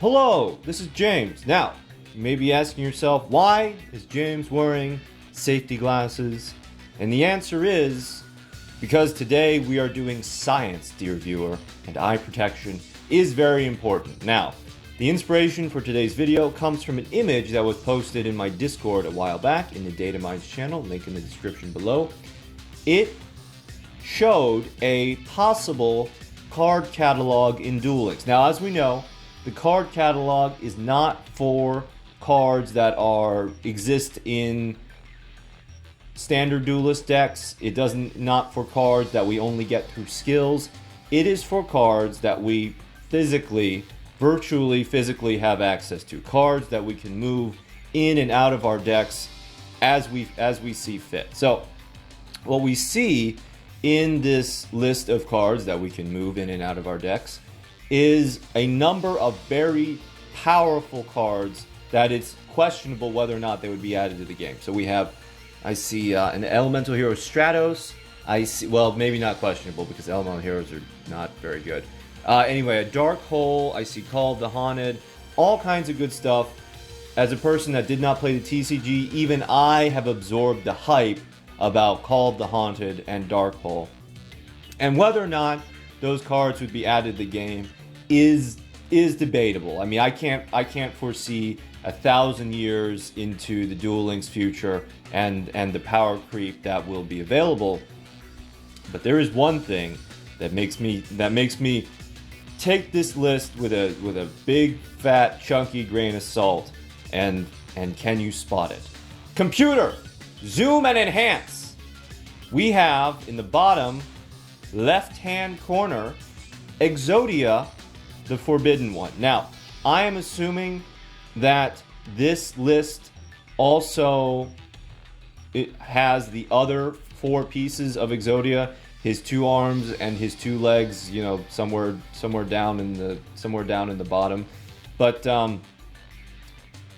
Hello, this is James. Now, you may be asking yourself, why is James wearing safety glasses? And the answer is because today we are doing science, dear viewer, and eye protection is very important. Now, the inspiration for today's video comes from an image that was posted in my Discord a while back in the Data Minds channel, link in the description below. It showed a possible card catalog in Duel Links. Now, as we know, the card catalog is not for cards that exist in standard duelist decks. It doesn't not for cards that we only get through skills. It is for cards that we virtually physically have access to. Cards that we can move in and out of our decks as we see fit. So, what we see in this list of cards that we can move in and out of our decks is a number of very powerful cards that it's questionable whether or not they would be added to the game. So I see an Elemental Hero Stratos. I see, well, maybe not questionable because Elemental Heroes are not very good. Anyway, a Dark Hole. I see Call of the Haunted. All kinds of good stuff. As a person that did not play the TCG, even I have absorbed the hype about Call of the Haunted and Dark Hole. And whether or not those cards would be added to the game is debatable. I mean, I can't foresee 1,000 years into the Duel Links future and the power creep that will be available. But there is one thing that makes me take this list with a big fat chunky grain of salt. And can you spot it? Computer, zoom and enhance. We have in the bottom left-hand corner Exodia, the Forbidden One. Now, I am assuming that this list also has the other 4 pieces of Exodia, his 2 arms and his 2 legs, you know, somewhere down in the bottom. But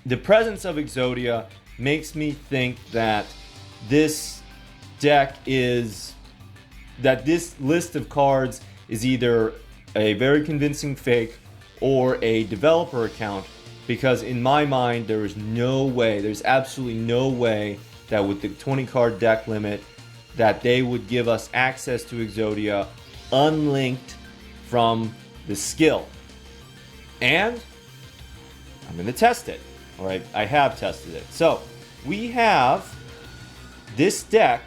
the presence of Exodia makes me think that this list of cards is either a very convincing fake or a developer account, because in my mind there's absolutely no way that with the 20 card deck limit that they would give us access to Exodia unlinked from the skill. And I'm going to test it. All right, I have tested it. So we have this deck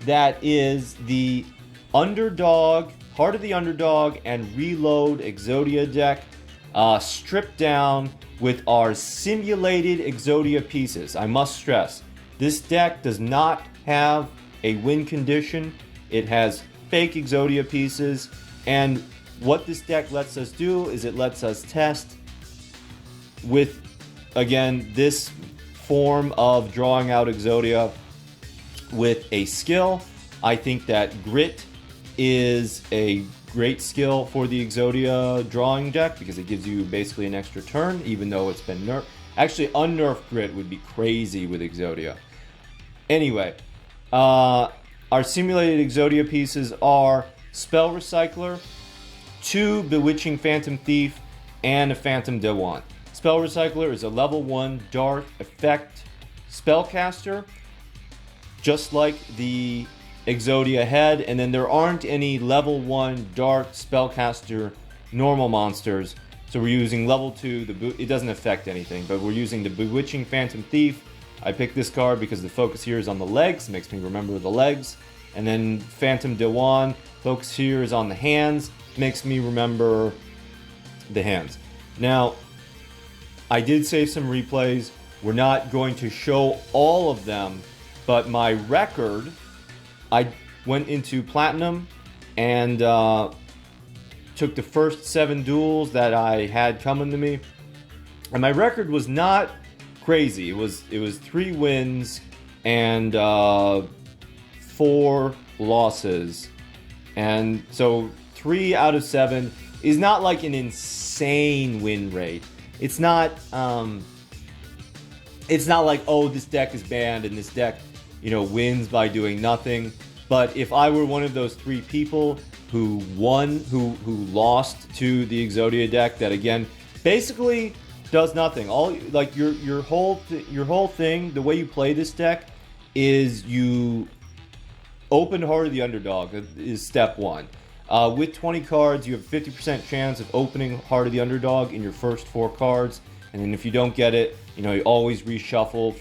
that is the underdog, Heart of the Underdog and Reload Exodia deck, stripped down with our simulated Exodia pieces. I must stress, this deck does not have a win condition. It has fake Exodia pieces, and what this deck lets us do is it lets us test with, again, this form of drawing out Exodia with a skill. I think that Grit is a great skill for the Exodia drawing deck because it gives you basically an extra turn, even though it's been nerfed. Actually, unnerfed Grit would be crazy with Exodia. Anyway, our simulated Exodia pieces are Spell Recycler, 2 Bewitching Phantom Thief, and a Phantom Dewan. Spell Recycler is a level 1 dark effect spellcaster, just like the Exodia head, and then there aren't any level 1 dark spellcaster normal monsters, so we're using level 2, it doesn't affect anything, but we're using the Bewitching Phantom Thief. I picked this card because the focus here is on the legs, makes me remember the legs, and then Phantom Dewan, focus here is on the hands, makes me remember the hands. Now, I did save some replays. We're not going to show all of them, but my record, I went into Platinum and took the first 7 duels that I had coming to me, and my record was not crazy. It was 3 wins and 4 losses, and so 3 out of 7 is not like an insane win rate. It's not like, oh, this deck is banned and this deck, wins by doing nothing. But if I were one of those 3 people who lost to the Exodia deck that, again, basically does nothing. All like your whole thing, the way you play this deck is you open Heart of the Underdog is step one. With 20 cards, you have a 50% chance of opening Heart of the Underdog in your first 4 cards, and then if you don't get it, you always reshuffle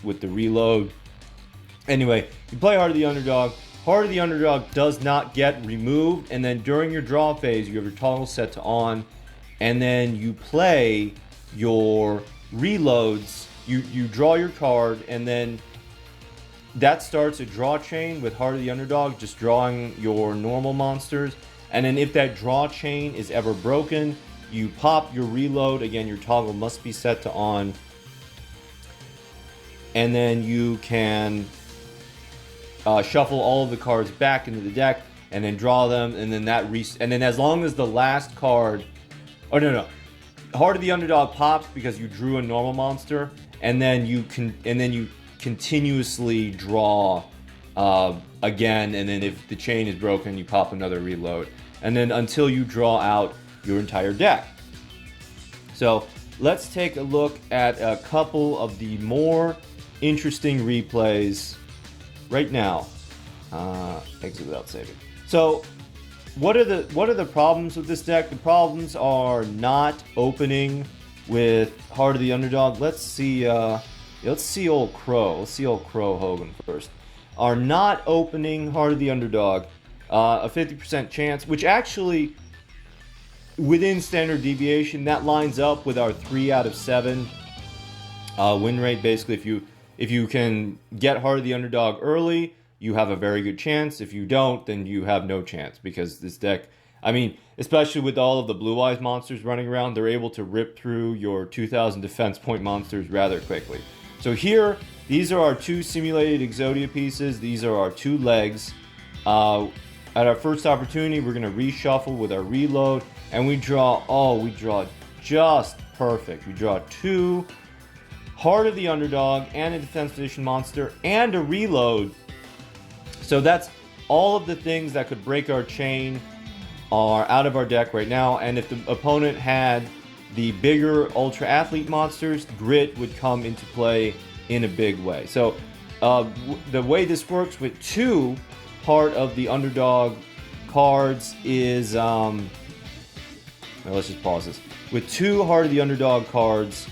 with the reload. Anyway, you play Heart of the Underdog. Heart of the Underdog does not get removed, and then during your draw phase, you have your toggle set to on, and then you play your reloads. You draw your card, and then that starts a draw chain with Heart of the Underdog, just drawing your normal monsters. And then if that draw chain is ever broken, you pop your reload. Again, your toggle must be set to on. And then you can shuffle all of the cards back into the deck and then draw them. And then and then as long as the last card... Oh, no. Heart of the Underdog pops because you drew a normal monster. And then you continuously draw again, and then if the chain is broken, you pop another reload, and then until you draw out your entire deck. So let's take a look at a couple of the more interesting replays right now. Exit without saving. So what are the problems with this deck? The problems are not opening with Heart of the Underdog. Let's see old Crow. Let's see old Crow Hogan first. Are not opening Heart of the Underdog. A 50% chance, which actually, within standard deviation, that lines up with our 3 out of 7 win rate. Basically, if you can get Heart of the Underdog early, you have a very good chance. If you don't, then you have no chance, because this deck, I mean, especially with all of the Blue Eyes monsters running around, they're able to rip through your 2,000 defense point monsters rather quickly. So here, these are our 2 simulated Exodia pieces. These are our 2 legs. At our first opportunity, we're going to reshuffle with our reload, and we draw just perfect. We draw 2 Heart of the Underdog and a defense position monster and a reload. So that's all of the things that could break our chain are out of our deck right now. And if the opponent had the bigger Ultra Athlete monsters, Grit would come into play in a big way. So the way this works with 2 Heart of the Underdog cards is... let's just pause this. With 2 Heart of the Underdog cards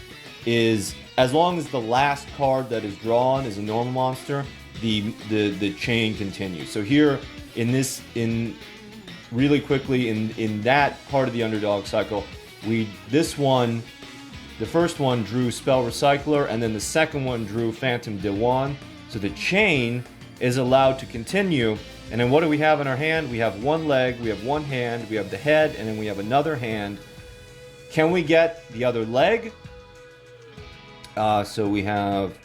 is, as long as the last card that is drawn is a normal monster, the chain continues. So here really quickly in that Heart of the Underdog cycle, the first one drew Spell Recycler, and then the second one drew Phantom Dewan. So the chain is allowed to continue. And then what do we have in our hand? We have 1 leg, we have 1 hand, we have the head, and then we have another hand. Can we get the other leg? So we have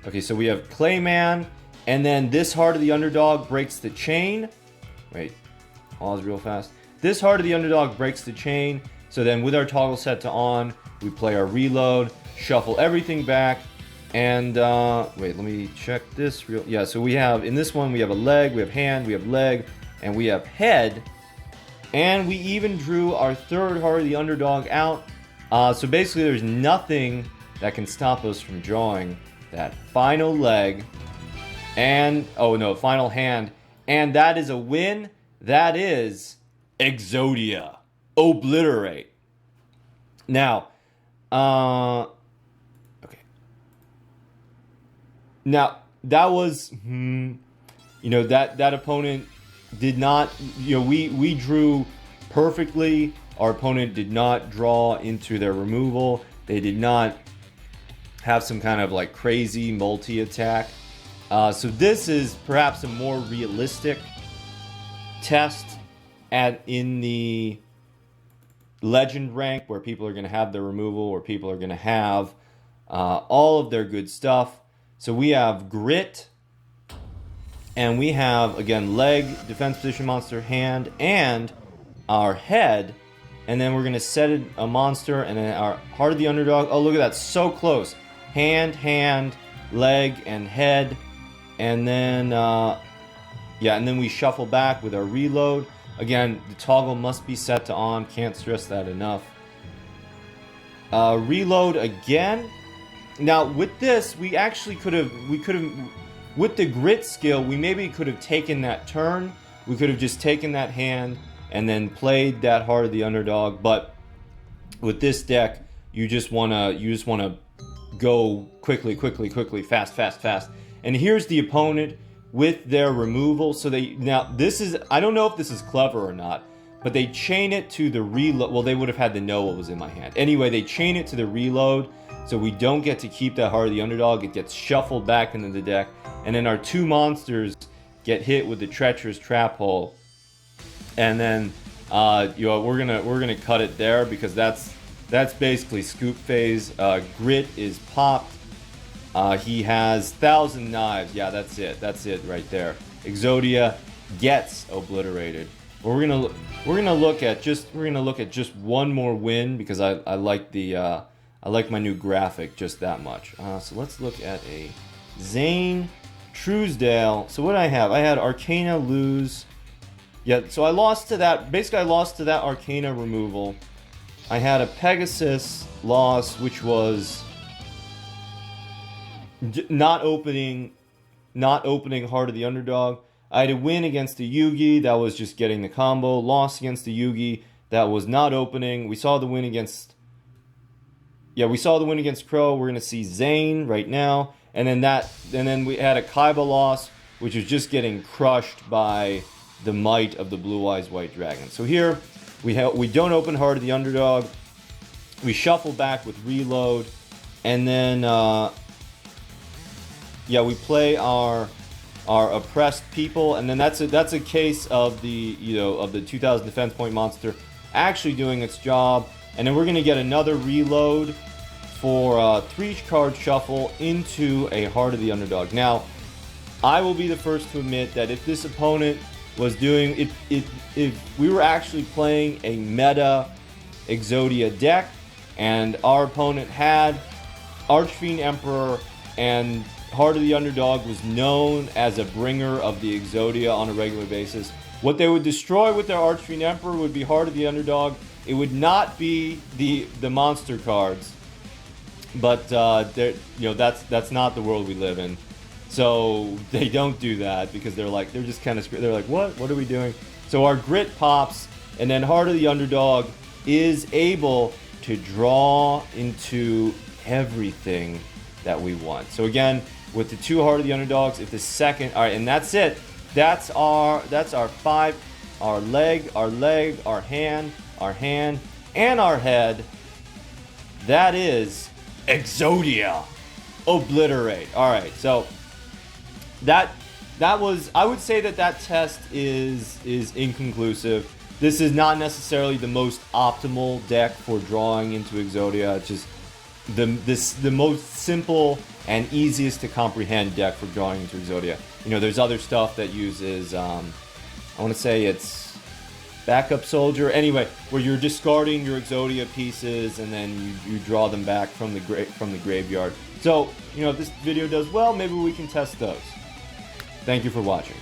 Clayman, and then this Heart of the Underdog breaks the chain. Wait, pause real fast. This Heart of the Underdog breaks the chain. So then with our toggle set to on, we play our reload, shuffle everything back, and wait, let me check this so we have, in this one, we have a leg, we have hand, we have leg, and we have head, and we even drew our 3rd Heart of the Underdog out. So basically there's nothing that can stop us from drawing that final leg and final hand, and that is a win. That is Exodia. Obliterate. Now, okay. Now that was, that opponent did not, we drew perfectly. Our opponent did not draw into their removal. They did not have some kind of like crazy multi-attack. So this is perhaps a more realistic test in the legend rank, where people are going to have their removal, where people are going to have all of their good stuff. So we have Grit, and we have, again, leg, defense position monster, hand, and our head. And then we're going to set it a monster, and then our Heart of the Underdog. Oh, look at that, so close. Hand, leg, and head. And then, and then we shuffle back with our reload. Again, the toggle must be set to on. Can't stress that enough. Reload again. Now with this, we actually could have, with the grit skill, we maybe could have taken that turn. We could have just taken that hand and then played that Heart of the Underdog. But with this deck, you just wanna go quickly, fast. And here's the opponent with their removal. So now this is, I don't know if this is clever or not, but they chain it to the reload. Well, they would have had to know what was in my hand. Anyway, they chain it to the reload, so we don't get to keep that Heart of the Underdog. It gets shuffled back into the deck, and then our two monsters get hit with the Treacherous Trap Hole. And then we're gonna cut it there, because that's basically scoop phase. Grit is popped. He has 1,000 Knives. Yeah, that's it right there. Exodia gets obliterated. But we're gonna look at just one more win, because I like my new graphic just that much. So let's look at a Zane Truesdale. So what did I have? I had Arcana lose. Yeah, so I lost to that. Basically, I lost to that Arcana removal. I had a Pegasus loss, which was not opening Heart of the Underdog. I had a win against the Yugi. That was just getting the combo. Loss against the Yugi. That was not opening. We saw the win against Crow. We're gonna see Zane right now, and then we had a Kaiba loss, which was just getting crushed by the might of the Blue Eyes White Dragon. So here we don't open Heart of the Underdog. We shuffle back with Reload, and then we play our oppressed people, and then that's a case of the 2000 defense point monster actually doing its job. And then we're gonna get another Reload for 3-card shuffle into a Heart of the Underdog. Now, I will be the first to admit that if this opponent was doing it, if we were actually playing a meta Exodia deck, and our opponent had Archfiend Emperor, and Heart of the Underdog was known as a bringer of the Exodia on a regular basis, what they would destroy with their Archfiend Emperor would be Heart of the Underdog. It would not be the monster cards, but that's not the world we live in. So they don't do that, because they're just kind of, they're like, what are we doing? So our grit pops, and then Heart of the Underdog is able to draw into everything that we want. So again, with the 2 Heart of the Underdogs, if the second, all right, and that's it. That's our 5, our leg, our hand, and our head. That is Exodia. Obliterate. All right, so that was, I would say that test is inconclusive. This is not necessarily the most optimal deck for drawing into Exodia. It's just the most simple and easiest to comprehend deck for drawing into Exodia. There's other stuff that uses, I want to say it's Backup Soldier. Anyway, where you're discarding your Exodia pieces and then you draw them back from the graveyard. So, if this video does well, maybe we can test those. Thank you for watching.